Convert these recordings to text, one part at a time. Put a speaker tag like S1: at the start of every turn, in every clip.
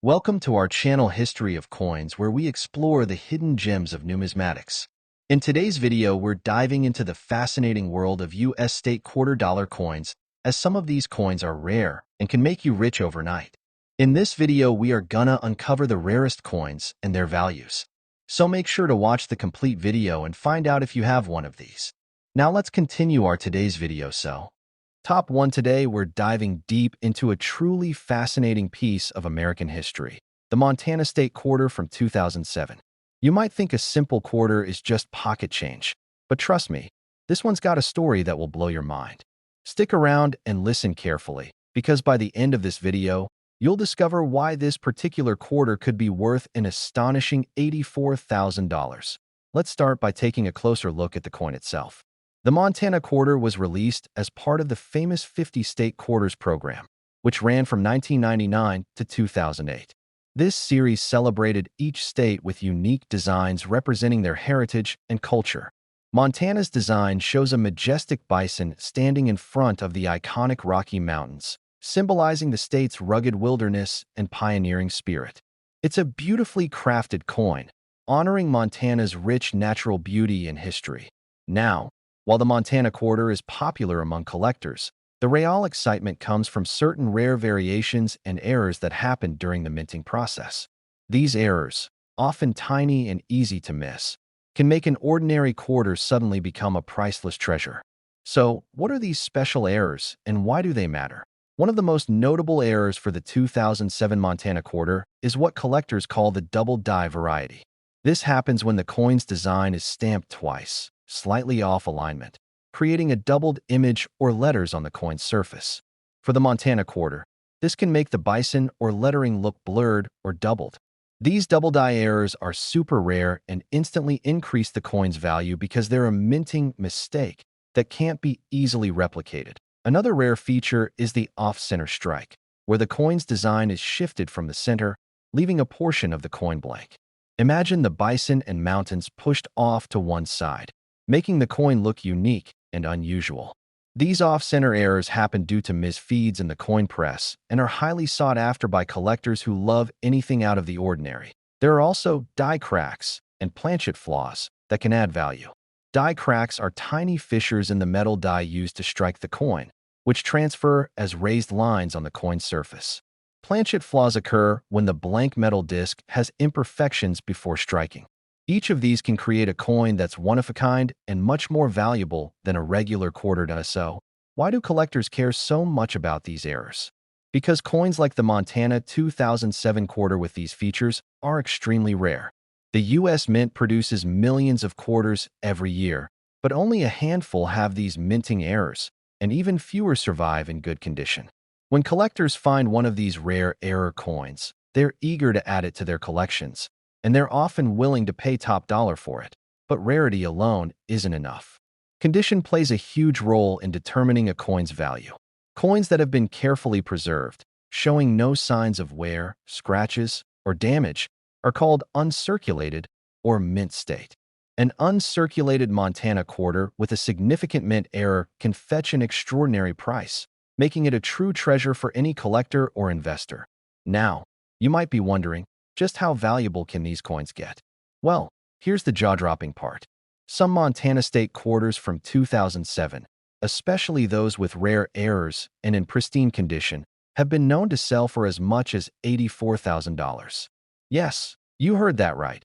S1: Welcome to our channel History of Coins, where we explore the hidden gems of numismatics. In today's video, we're diving into the fascinating world of U.S. state quarter-dollar coins, as some of these coins are rare and can make you rich overnight. In this video, we are gonna uncover the rarest coins and their values. So make sure to watch the complete video and find out if you have one of these. Now let's continue our today's video. Top 1 today, we're diving deep into a truly fascinating piece of American history, the Montana State Quarter from 2007. You might think a simple quarter is just pocket change, but trust me, this one's got a story that will blow your mind. Stick around and listen carefully, because by the end of this video, you'll discover why this particular quarter could be worth an astonishing $84,000. Let's start by taking a closer look at the coin itself. The Montana Quarter was released as part of the famous 50 State Quarters program, which ran from 1999 to 2008. This series celebrated each state with unique designs representing their heritage and culture. Montana's design shows a majestic bison standing in front of the iconic Rocky Mountains, symbolizing the state's rugged wilderness and pioneering spirit. It's a beautifully crafted coin, honoring Montana's rich natural beauty and history. Now, while the Montana Quarter is popular among collectors, the real excitement comes from certain rare variations and errors that happened during the minting process. These errors, often tiny and easy to miss, can make an ordinary quarter suddenly become a priceless treasure. So, what are these special errors and why do they matter? One of the most notable errors for the 2007 Montana Quarter is what collectors call the double die variety. This happens when the coin's design is stamped twice, slightly off alignment, creating a doubled image or letters on the coin's surface. For the Montana Quarter, this can make the bison or lettering look blurred or doubled. These double die errors are super rare and instantly increase the coin's value because they're a minting mistake that can't be easily replicated. Another rare feature is the off-center strike, where the coin's design is shifted from the center, leaving a portion of the coin blank. Imagine the bison and mountains pushed off to one side, making the coin look unique and unusual. These off-center errors happen due to misfeeds in the coin press and are highly sought after by collectors who love anything out of the ordinary. There are also die cracks and planchet flaws that can add value. Die cracks are tiny fissures in the metal die used to strike the coin, which transfer as raised lines on the coin's surface. Planchet flaws occur when the blank metal disc has imperfections before striking. Each of these can create a coin that's one of a kind and much more valuable than a regular quarter does. So, why do collectors care so much about these errors? Because coins like the Montana 2007 quarter with these features are extremely rare. The U.S. Mint produces millions of quarters every year, but only a handful have these minting errors, and even fewer survive in good condition. When collectors find one of these rare error coins, they're eager to add it to their collections, and they're often willing to pay top dollar for it. But rarity alone isn't enough. Condition plays a huge role in determining a coin's value. Coins that have been carefully preserved, showing no signs of wear, scratches, or damage, are called uncirculated or mint state. An uncirculated Montana quarter with a significant mint error can fetch an extraordinary price, making it a true treasure for any collector or investor. Now, you might be wondering, just how valuable can these coins get? Well, here's the jaw-dropping part. Some Montana State quarters from 2007, especially those with rare errors and in pristine condition, have been known to sell for as much as $84,000. Yes, you heard that right.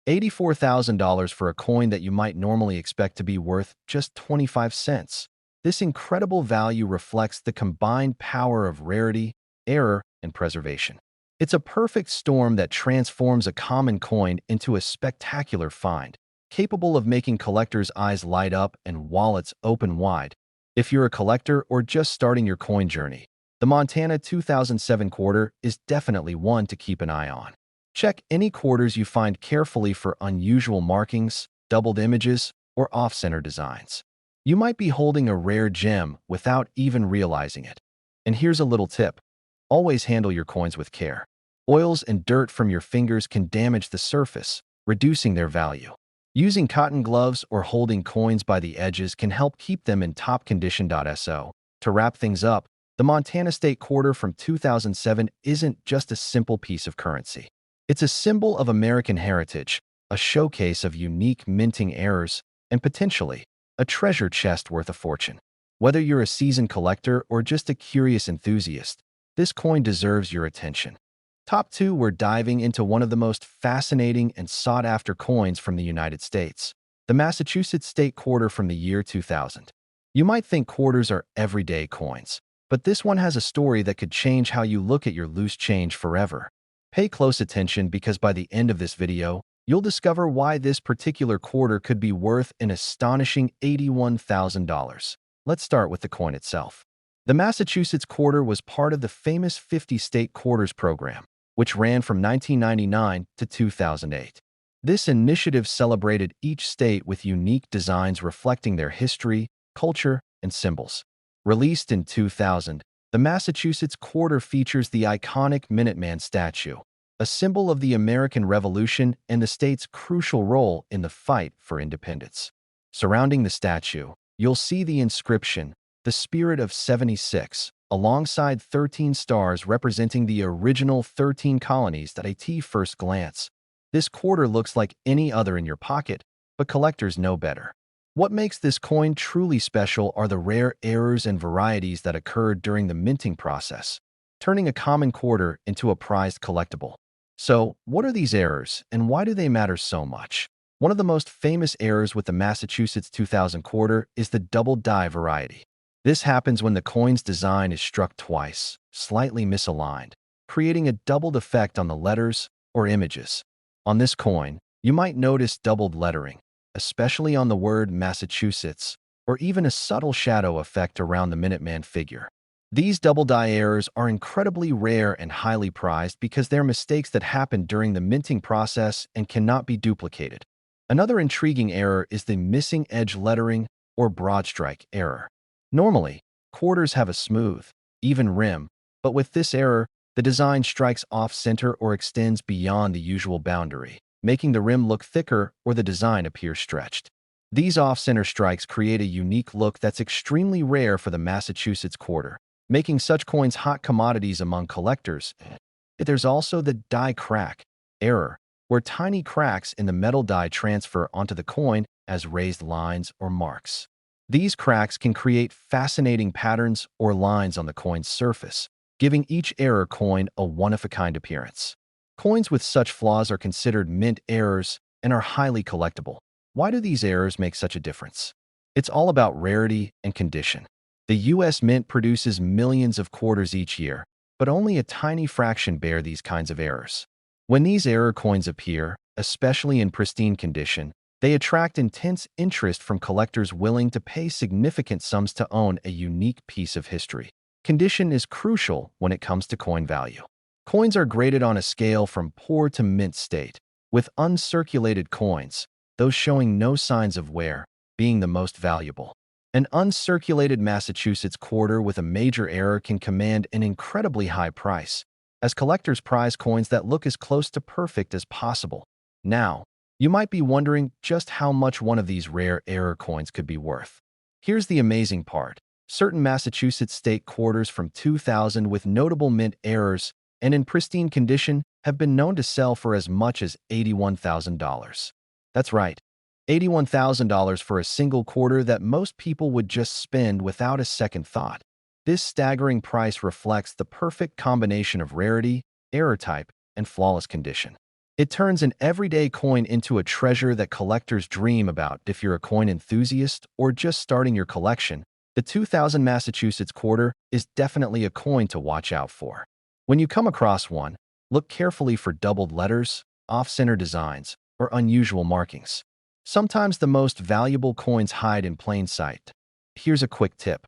S1: $84,000 for a coin that you might normally expect to be worth just 25 cents. This incredible value reflects the combined power of rarity, error, and preservation. It's a perfect storm that transforms a common coin into a spectacular find, capable of making collectors' eyes light up and wallets open wide. If you're a collector or just starting your coin journey, the Montana 2007 quarter is definitely one to keep an eye on. Check any quarters you find carefully for unusual markings, doubled images, or off-center designs. You might be holding a rare gem without even realizing it. And here's a little tip. Always handle your coins with care. Oils and dirt from your fingers can damage the surface, reducing their value. Using cotton gloves or holding coins by the edges can help keep them in top condition. To wrap things up, The Montana State Quarter from 2007 isn't just a simple piece of currency. It's a symbol of American heritage, a showcase of unique minting errors, and potentially a treasure chest worth a fortune. Whether you're a seasoned collector or just a curious enthusiast, this coin deserves your attention. Top 2, we're diving into one of the most fascinating and sought-after coins from the United States, the Massachusetts State Quarter from the year 2000. You might think quarters are everyday coins, but this one has a story that could change how you look at your loose change forever. Pay close attention because by the end of this video, you'll discover why this particular quarter could be worth an astonishing $81,000. Let's start with the coin itself. The Massachusetts Quarter was part of the famous 50 State Quarters program, which ran from 1999 to 2008. This initiative celebrated each state with unique designs reflecting their history, culture, and symbols. Released in 2000, the Massachusetts Quarter features the iconic Minuteman statue, a symbol of the American Revolution and the state's crucial role in the fight for independence. Surrounding the statue, you'll see the inscription, "The Spirit of 76, alongside 13 stars representing the original 13 colonies that at first glance. This quarter looks like any other in your pocket, but collectors know better. What makes this coin truly special are the rare errors and varieties that occurred during the minting process, turning a common quarter into a prized collectible. So, what are these errors, and why do they matter so much? One of the most famous errors with the Massachusetts 2000 quarter is the double die variety. This happens when the coin's design is struck twice, slightly misaligned, creating a doubled effect on the letters or images. On this coin, you might notice doubled lettering, especially on the word Massachusetts, or even a subtle shadow effect around the Minuteman figure. These double die errors are incredibly rare and highly prized because they're mistakes that happen during the minting process and cannot be duplicated. Another intriguing error is the missing edge lettering or broad strike error. Normally, quarters have a smooth, even rim, but with this error, the design strikes off-center or extends beyond the usual boundary, making the rim look thicker or the design appear stretched. These off-center strikes create a unique look that's extremely rare for the Massachusetts quarter, making such coins hot commodities among collectors. There's also the die crack error, where tiny cracks in the metal die transfer onto the coin as raised lines or marks. These cracks can create fascinating patterns or lines on the coin's surface, giving each error coin a one-of-a-kind appearance. Coins with such flaws are considered mint errors and are highly collectible. Why do these errors make such a difference? It's all about rarity and condition. The U.S. Mint produces millions of quarters each year, but only a tiny fraction bear these kinds of errors. When these error coins appear, especially in pristine condition, they attract intense interest from collectors willing to pay significant sums to own a unique piece of history. Condition is crucial when it comes to coin value. Coins are graded on a scale from poor to mint state, with uncirculated coins, those showing no signs of wear, being the most valuable. An uncirculated Massachusetts quarter with a major error can command an incredibly high price, as collectors prize coins that look as close to perfect as possible. Now, you might be wondering just how much one of these rare error coins could be worth. Here's the amazing part. Certain Massachusetts state quarters from 2000 with notable mint errors and in pristine condition have been known to sell for as much as $81,000. That's right, $81,000 for a single quarter that most people would just spend without a second thought. This staggering price reflects the perfect combination of rarity, error type, and flawless condition. It turns an everyday coin into a treasure that collectors dream about. If you're a coin enthusiast or just starting your collection, the 2000 Massachusetts quarter is definitely a coin to watch out for. When you come across one, look carefully for doubled letters, off-center designs, or unusual markings. Sometimes the most valuable coins hide in plain sight. Here's a quick tip.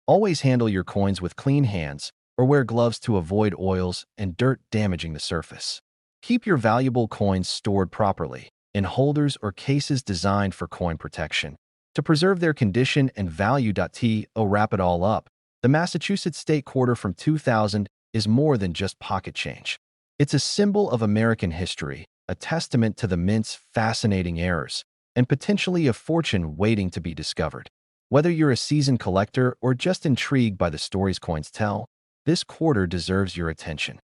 S1: Always handle your coins with clean hands or wear gloves to avoid oils and dirt damaging the surface. Keep your valuable coins stored properly in holders or cases designed for coin protection to preserve their condition and value. To wrap it all up, the Massachusetts State Quarter from 2000 is more than just pocket change. It's a symbol of American history, a testament to the mint's fascinating errors, and potentially a fortune waiting to be discovered. Whether you're a seasoned collector or just intrigued by the stories coins tell, this quarter deserves your attention.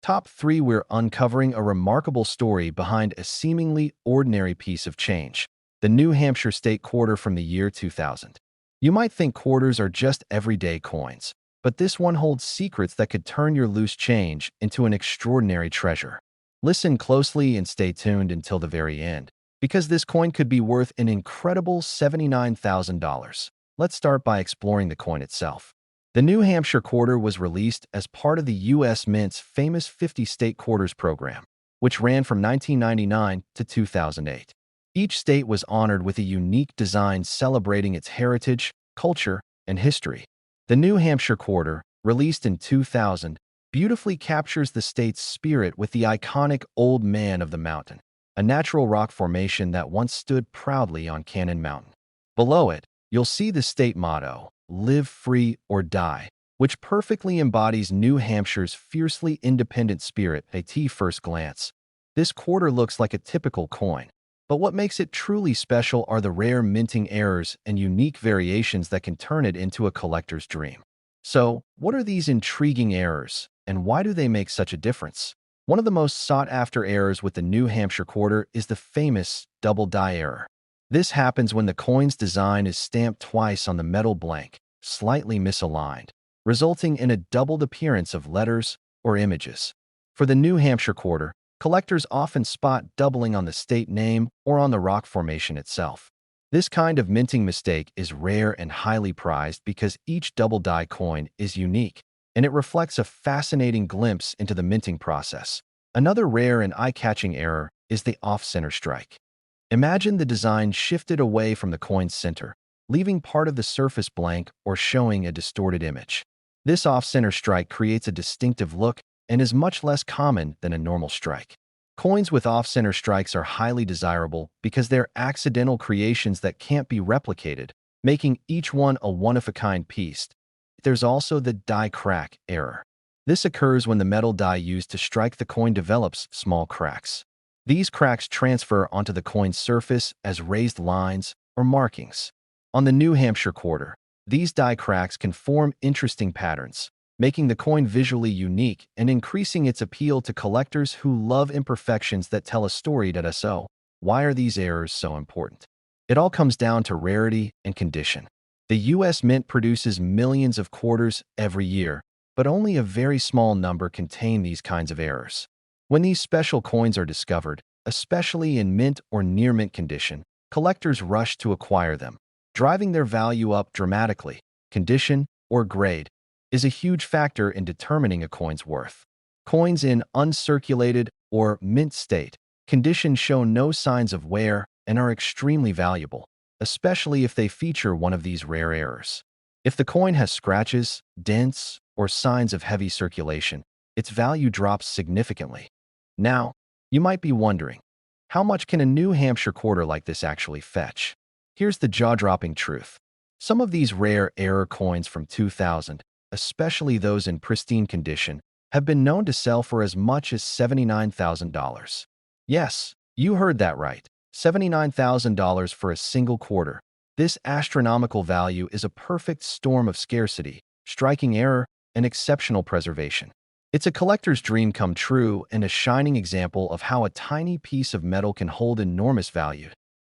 S1: Top 3. We're uncovering a remarkable story behind a seemingly ordinary piece of change. The New Hampshire State Quarter from the year 2000. You might think quarters are just everyday coins, but this one holds secrets that could turn your loose change into an extraordinary treasure. Listen closely and stay tuned until the very end, because this coin could be worth an incredible $79,000. Let's start by exploring the coin itself. The New Hampshire Quarter was released as part of the U.S. Mint's famous 50 state quarters program, which ran from 1999 to 2008. Each state was honored with a unique design celebrating its heritage, culture, and history. The New Hampshire Quarter, released in 2000, beautifully captures the state's spirit with the iconic Old Man of the Mountain, a natural rock formation that once stood proudly on Cannon Mountain. Below it, you'll see the state motto, "Live free or die," which perfectly embodies New Hampshire's fiercely independent spirit. At first glance, this quarter looks like a typical coin, but what makes it truly special are the rare minting errors and unique variations that can turn it into a collector's dream. So, what are these intriguing errors, and why do they make such a difference? One of the most sought-after errors with the New Hampshire Quarter is the famous double die error. This happens when the coin's design is stamped twice on the metal blank, slightly misaligned, resulting in a doubled appearance of letters or images. For the New Hampshire Quarter, collectors often spot doubling on the state name or on the rock formation itself. This kind of minting mistake is rare and highly prized because each double die coin is unique, and it reflects a fascinating glimpse into the minting process. Another rare and eye-catching error is the off-center strike. Imagine the design shifted away from the coin's center, leaving part of the surface blank or showing a distorted image. This off-center strike creates a distinctive look and is much less common than a normal strike. Coins with off-center strikes are highly desirable because they're accidental creations that can't be replicated, making each one a one-of-a-kind piece. There's also the die crack error. This occurs when the metal die used to strike the coin develops small cracks. These cracks transfer onto the coin's surface as raised lines or markings. On the New Hampshire Quarter, these die cracks can form interesting patterns, making the coin visually unique and increasing its appeal to collectors who love imperfections that tell a story. So, why are these errors so important? It all comes down to rarity and condition. The U.S. Mint produces millions of quarters every year, but only a very small number contain these kinds of errors. When these special coins are discovered, especially in mint or near-mint condition, collectors rush to acquire them, driving their value up dramatically. Condition, or grade, is a huge factor in determining a coin's worth. Coins in uncirculated or mint state condition show no signs of wear and are extremely valuable, especially if they feature one of these rare errors. If the coin has scratches, dents, or signs of heavy circulation, its value drops significantly. Now, you might be wondering, how much can a New Hampshire quarter like this actually fetch? Here's the jaw-dropping truth. Some of these rare error coins from 2000, especially those in pristine condition, have been known to sell for as much as $79,000. Yes, you heard that right. $79,000 for a single quarter. This astronomical value is a perfect storm of scarcity, striking error, and exceptional preservation. It's a collector's dream come true and a shining example of how a tiny piece of metal can hold enormous value.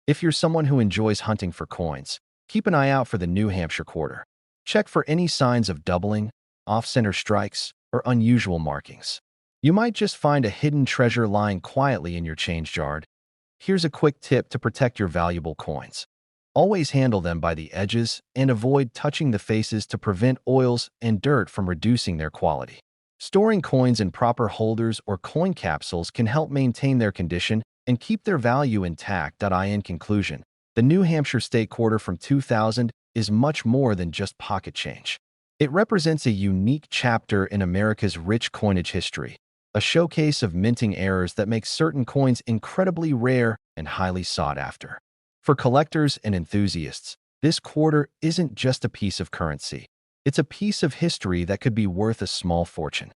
S1: If you're someone who enjoys hunting for coins, keep an eye out for the New Hampshire quarter. Check for any signs of doubling, off-center strikes, or unusual markings. You might just find a hidden treasure lying quietly in your change jar. Here's a quick tip to protect your valuable coins. Always handle them by the edges and avoid touching the faces to prevent oils and dirt from reducing their quality. Storing coins in proper holders or coin capsules can help maintain their condition and keep their value intact. In conclusion, the New Hampshire State Quarter from 2000 is much more than just pocket change. It represents a unique chapter in America's rich coinage history, a showcase of minting errors that makes certain coins incredibly rare and highly sought after. For collectors and enthusiasts, this quarter isn't just a piece of currency. It's a piece of history that could be worth a small fortune.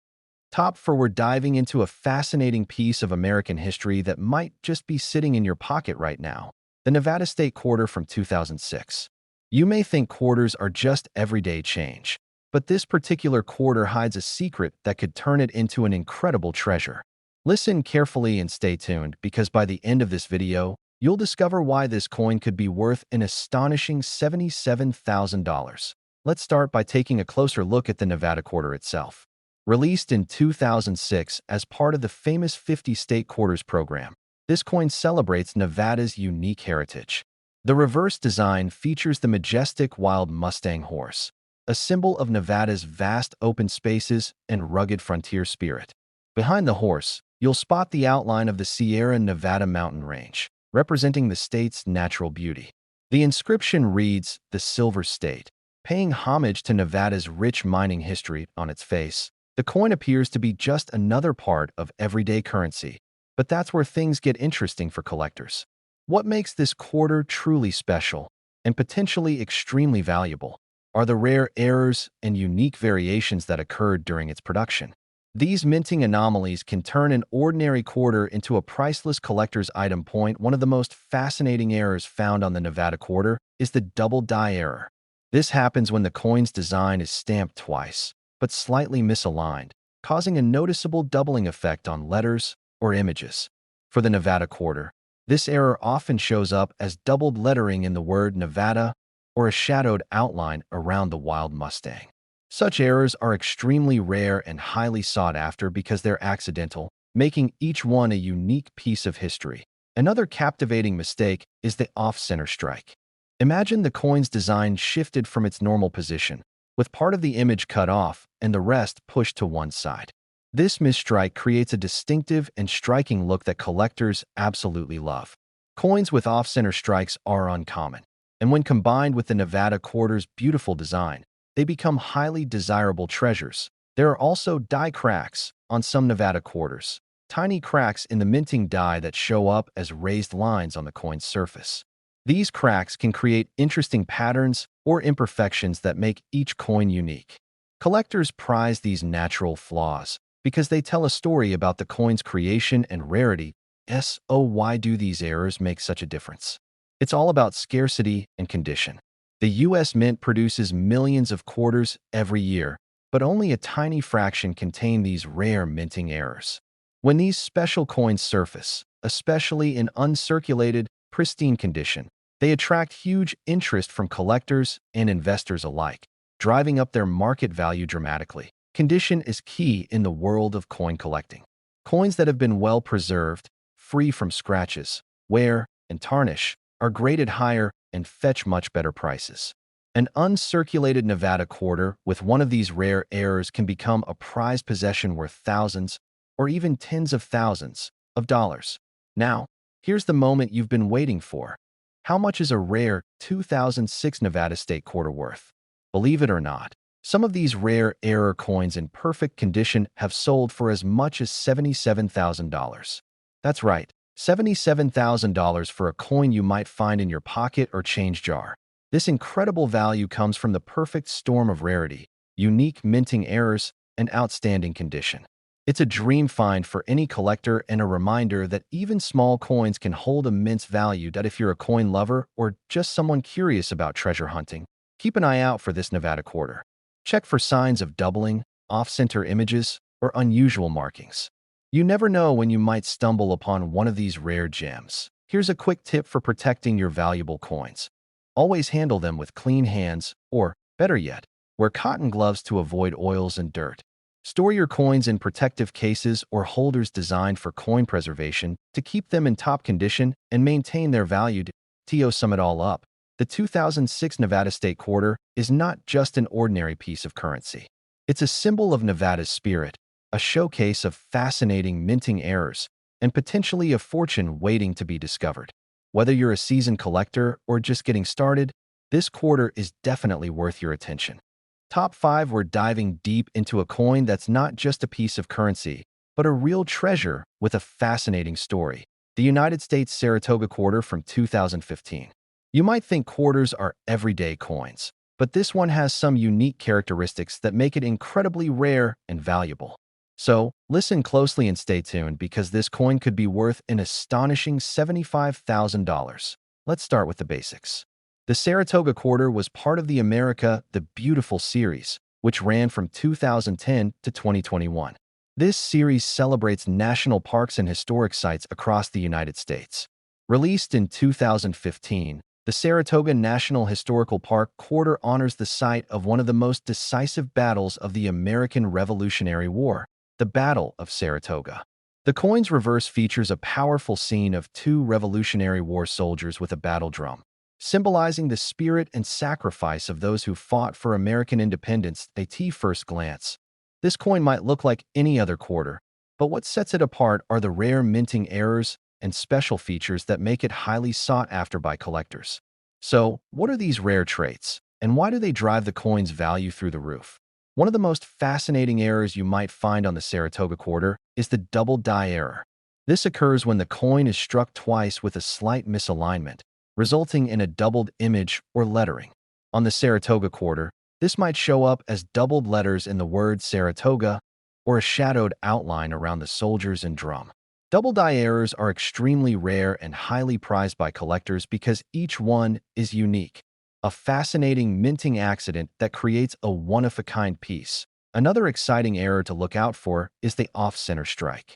S1: Top 4, we're diving into a fascinating piece of American history that might just be sitting in your pocket right now. The Nevada State Quarter from 2006. You may think quarters are just everyday change, but this particular quarter hides a secret that could turn it into an incredible treasure. Listen carefully and stay tuned because by the end of this video, you'll discover why this coin could be worth an astonishing $77,000. Let's start by taking a closer look at the Nevada quarter itself. Released in 2006 as part of the famous 50 state quarters program, this coin celebrates Nevada's unique heritage. The reverse design features the majestic wild Mustang horse, a symbol of Nevada's vast open spaces and rugged frontier spirit. Behind the horse, you'll spot the outline of the Sierra Nevada mountain range, representing the state's natural beauty. The inscription reads, "The Silver State," paying homage to Nevada's rich mining history on its face. The coin appears to be just another part of everyday currency, but that's where things get interesting for collectors. What makes this quarter truly special and potentially extremely valuable are the rare errors and unique variations that occurred during its production. These minting anomalies can turn an ordinary quarter into a priceless collector's item. One of the most fascinating errors found on the Nevada quarter is the double die error. This happens when the coin's design is stamped twice, but slightly misaligned, causing a noticeable doubling effect on letters or images. For the Nevada quarter, this error often shows up as doubled lettering in the word Nevada or a shadowed outline around the wild Mustang. Such errors are extremely rare and highly sought after because they're accidental, making each one a unique piece of history. Another captivating mistake is the off-center strike. Imagine the coin's design shifted from its normal position, with part of the image cut off and the rest pushed to one side. This misstrike creates a distinctive and striking look that collectors absolutely love. Coins with off-center strikes are uncommon, and when combined with the Nevada quarter's beautiful design, they become highly desirable treasures. There are also die cracks on some Nevada quarters, tiny cracks in the minting die that show up as raised lines on the coin's surface. These cracks can create interesting patterns or imperfections that make each coin unique. Collectors prize these natural flaws because they tell a story about the coin's creation and rarity. So why do these errors make such a difference? It's all about scarcity and condition. The U.S. Mint produces millions of quarters every year, but only a tiny fraction contain these rare minting errors. When these special coins surface, especially in uncirculated, pristine condition, they attract huge interest from collectors and investors alike, driving up their market value dramatically. Condition is key in the world of coin collecting. Coins that have been well preserved, free from scratches, wear, and tarnish, are graded higher and fetch much better prices. An uncirculated Nevada quarter with one of these rare errors can become a prized possession worth thousands or even tens of thousands of dollars. Now, here's the moment you've been waiting for. How much is a rare 2006 Nevada state quarter worth? Believe it or not, some of these rare error coins in perfect condition have sold for as much as $77,000. That's right, $77,000 for a coin you might find in your pocket or change jar. This incredible value comes from the perfect storm of rarity, unique minting errors, and outstanding condition. It's a dream find for any collector and a reminder that even small coins can hold immense value. That if you're a coin lover or just someone curious about treasure hunting, keep an eye out for this Nevada quarter. Check for signs of doubling, off-center images, or unusual markings. You never know when you might stumble upon one of these rare gems. Here's a quick tip for protecting your valuable coins. Always handle them with clean hands, or, better yet, wear cotton gloves to avoid oils and dirt. Store your coins in protective cases or holders designed for coin preservation to keep them in top condition and maintain their value. To sum it all up, the 2006 Nevada state quarter is not just an ordinary piece of currency. It's a symbol of Nevada's spirit, a showcase of fascinating minting errors, and potentially a fortune waiting to be discovered. Whether you're a seasoned collector or just getting started, this quarter is definitely worth your attention. Top 5, we're diving deep into a coin that's not just a piece of currency, but a real treasure with a fascinating story. The United States Saratoga quarter from 2015. You might think quarters are everyday coins, but this one has some unique characteristics that make it incredibly rare and valuable. So, listen closely and stay tuned because this coin could be worth an astonishing $75,000. Let's start with the basics. The Saratoga quarter was part of the America the Beautiful series, which ran from 2010 to 2021. This series celebrates national parks and historic sites across the United States. Released in 2015, the Saratoga National Historical Park quarter honors the site of one of the most decisive battles of the American Revolutionary War, the Battle of Saratoga. The coin's reverse features a powerful scene of two Revolutionary War soldiers with a battle drum, symbolizing the spirit and sacrifice of those who fought for American independence. At first glance, this coin might look like any other quarter, but what sets it apart are the rare minting errors and special features that make it highly sought after by collectors. So, what are these rare traits, and why do they drive the coin's value through the roof? One of the most fascinating errors you might find on the Saratoga quarter is the double die error. This occurs when the coin is struck twice with a slight misalignment, resulting in a doubled image or lettering. On the Saratoga quarter, this might show up as doubled letters in the word Saratoga or a shadowed outline around the soldiers and drum. Double die errors are extremely rare and highly prized by collectors because each one is unique, a fascinating minting accident that creates a one-of-a-kind piece. Another exciting error to look out for is the off-center strike.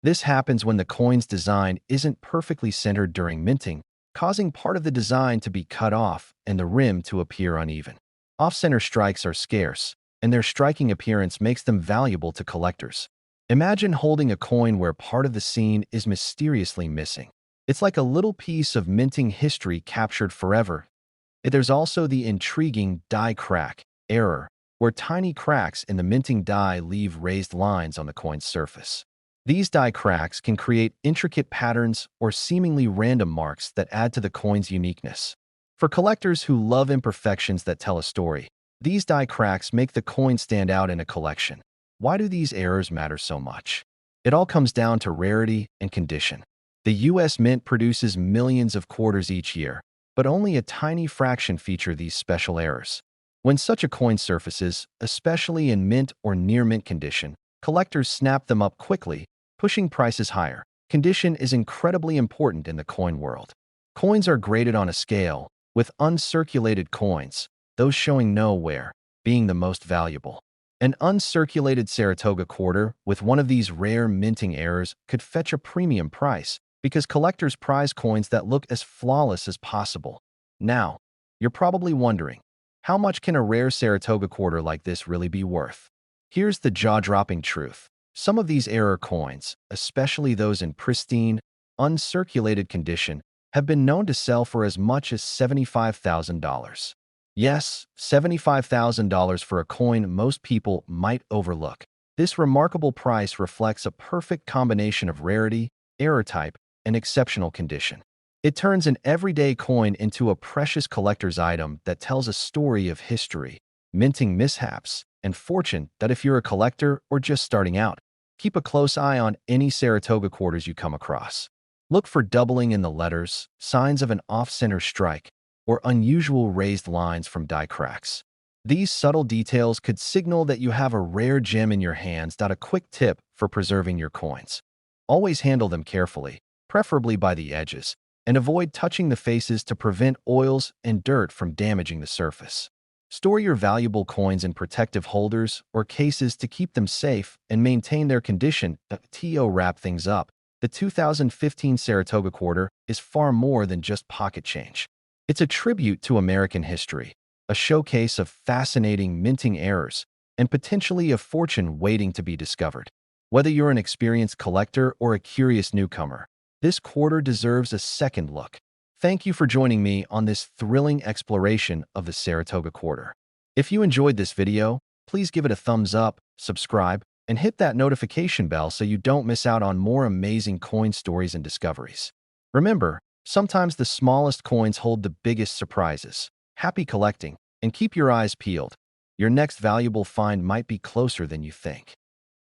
S1: This happens when the coin's design isn't perfectly centered during minting, causing part of the design to be cut off and the rim to appear uneven. Off-center strikes are scarce, and their striking appearance makes them valuable to collectors. Imagine holding a coin where part of the scene is mysteriously missing. It's like a little piece of minting history captured forever. There's also the intriguing die crack error, where tiny cracks in the minting die leave raised lines on the coin's surface. These die cracks can create intricate patterns or seemingly random marks that add to the coin's uniqueness. For collectors who love imperfections that tell a story, these die cracks make the coin stand out in a collection. Why do these errors matter so much? It all comes down to rarity and condition. The U.S. Mint produces millions of quarters each year, but only a tiny fraction feature these special errors. When such a coin surfaces, especially in mint or near-mint condition, collectors snap them up quickly, pushing prices higher. Condition is incredibly important in the coin world. Coins are graded on a scale, with uncirculated coins, those showing no wear, being the most valuable. An uncirculated Saratoga quarter with one of these rare minting errors could fetch a premium price because collectors prize coins that look as flawless as possible. Now, you're probably wondering, how much can a rare Saratoga quarter like this really be worth? Here's the jaw-dropping truth. Some of these error coins, especially those in pristine, uncirculated condition, have been known to sell for as much as $75,000. Yes, $75,000 for a coin most people might overlook. This remarkable price reflects a perfect combination of rarity, error type, and exceptional condition. It turns an everyday coin into a precious collector's item that tells a story of history, minting mishaps, and fortune that if you're a collector or just starting out, keep a close eye on any Saratoga quarters you come across. Look for doubling in the letters, signs of an off-center strike, or unusual raised lines from die cracks. These subtle details could signal that you have a rare gem in your hands. A quick tip for preserving your coins. Always handle them carefully, preferably by the edges, and avoid touching the faces to prevent oils and dirt from damaging the surface. Store your valuable coins in protective holders or cases to keep them safe and maintain their condition. To wrap things up, the 2015 Saratoga quarter is far more than just pocket change. It's a tribute to American history, a showcase of fascinating minting errors, and potentially a fortune waiting to be discovered. Whether you're an experienced collector or a curious newcomer, this quarter deserves a second look. Thank you for joining me on this thrilling exploration of the Saratoga quarter. If you enjoyed this video, please give it a thumbs up, subscribe, and hit that notification bell so you don't miss out on more amazing coin stories and discoveries. Remember, sometimes the smallest coins hold the biggest surprises. Happy collecting, and keep your eyes peeled. Your next valuable find might be closer than you think.